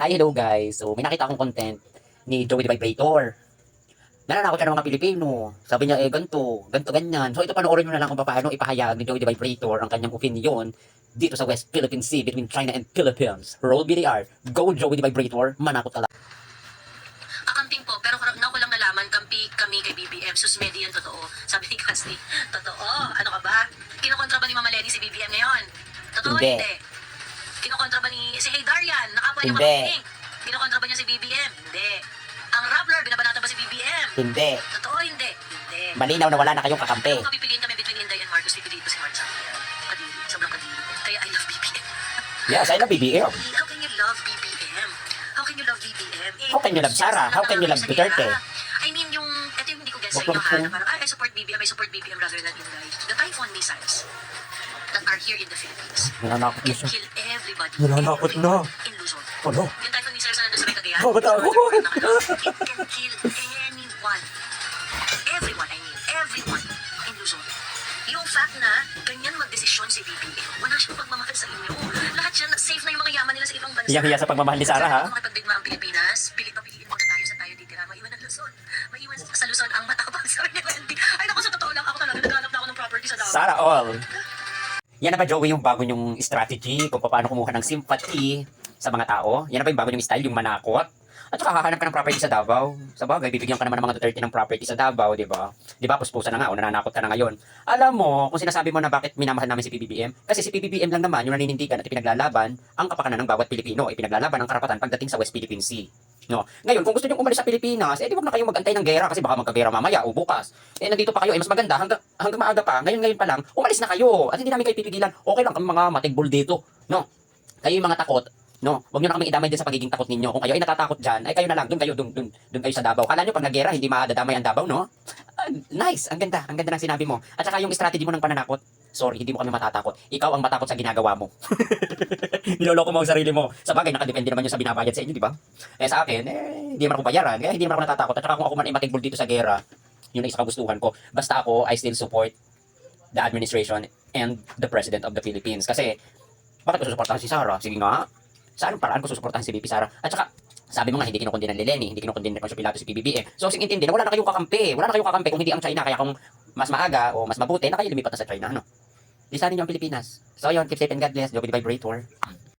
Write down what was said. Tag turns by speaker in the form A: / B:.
A: Hi, hello guys. So, may nakita akong content ni Joey the Vibrator. Nananakot siya ng mga Pilipino. Sabi niya, ganito, ganyan. So, ito panoorin nyo na lang kung paano ipahayag ni Joey the Vibrator ang kanyang opinion dito sa West Philippine Sea between China and Philippines. Roll BDR. Go Joey the Vibrator. Manakot ka lang.
B: Akamping po, pero na ko lang nalaman, kampi kami kay BBM. Susmedi yan, totoo. Sabi ni Cassie, totoo. Ano ka ba? Kinokontra ba ni Mama Lenny si BBM ngayon? Totoo,
A: Hindi.
B: hindi. Kinokontra ba ni si Hey Darian? Nakapwa niya
A: Hindi.
B: kami. Kinokontra ba niya si BBM? Hindi. Ang Rappler, binabanata ba si BBM?
A: Hindi.
B: Totoo, hindi. Hindi.
A: Malinaw na wala na kayong kakampi.
B: Kung pipiliin kami between Inday and Marcos, pipiliin ko si Marcos. Kadiri, sobrang kadiri. Kaya I love BBM.
A: Yes, I love BBM.
B: How can you love BBM? How can you love BBM?
A: How can you love Sara? How can you love Duterte?
B: I mean, ito yung hindi ko guess sa
A: Wag
B: inyo ha,
A: lang
B: na parang, I support BBM rather than Inday. The Typhoon missiles that are here in the Philippines
A: Nananakot
B: can
A: na siya.
B: kill everybody.
A: Nananakot na.
B: In Luzon.
A: Ano?
B: Yung Typhoon missiles na nandun sa may Cagayan.
A: Oh, ba't ako?
B: It can kill anyone. Everyone, I mean, everyone in Luzon. Yung fact na ganyan magdesisyon si BBM, wala siyang pagmamahal sa inyo. Lahat yan, safe na yung mga yaman nila sa ibang bansa.
A: Hiya-hiya sa pagmamahal ni Sara, ha?
B: Kung makipagdigma ang Pilipinas, papiliin muna tayo sa tayo ditira. Maiwan ang Luzon. Maiwan sa Luzon ang matabang sa Wendy. Ay naku, sa totoo lang, ako talaga naghanap na ako ng property sa Davao.
A: Sara all. Yan na ba, Joey, yung bago nyong strategy kung paano kumuha ng sympathy sa mga tao? Yan na ba yung bago nyong style, yung manakot? At saka hahanap ka ng property sa Davao. Sa bagay, bibigyan ka naman ng mga Duterte ng property sa Davao, di ba? Di ba, puspusa na nga o nananakot ka na ngayon. Alam mo, kung sinasabi mo na bakit minamahal namin si PBBM, kasi si PBBM lang naman yung naninindigan at ipinaglalaban ang kapakanan ng bawat Pilipino, ipinaglalaban ang karapatan pagdating sa West Philippine Sea. No. Ngayon, kung gusto niyo umalis sa Pilipinas, di wag na kayong magantay ng gera kasi baka magkagera mamaya o bukas. Nandito pa kayo, mas maganda hanggang maaga pa. Ngayon pa lang, umalis na kayo. At hindi namin kayo pipigilan. Okay lang kami mga matigbol dito, no. Kayo yung mga takot, no. Wag niyo na kami idamay din sa pagiging takot ninyo. Kung kayo ay natatakot diyan, ay kayo na lang, doon kayo sa Davao. Kala niyo pag naggera, hindi madadamay ang Davao, no? Nice, ang ganda ng sinabi mo. At saka yung strategy mo ng pananakot, sorry, hindi mo kami matatakot. Ikaw ang matakot sa ginagawa mo. Niloloko mo ang sarili mo. Sa bagay, nakadepende naman yung sa binabayad sa inyo, di ba? Sa akin, hindi naman ako bayaran, kaya hindi naman ako natatakot. At saka kung ako man ay matigbol dito sa gera, yun ang isa kagustuhan ko. Basta ako, I still support the administration and the President of the Philippines. Kasi, bakit ko susuportahan si Sara? Sige nga, sa anong paraan ko susuportahan si VP Sara? At saka, sabi mo nga, hindi kinukundi ng Lenny, hindi kinukundi ng Poncio Pilato si PBBM. So, intindi na wala na kayong kakampi. Wala na kayong kakampi kung hindi ang China. Kaya kung mas maaga o mas mabuti, na kayo lumipat na sa China, ano? Lisanin niyo ang Pilipinas. So, yun, keep safe and God bless. Joey the Vibrator.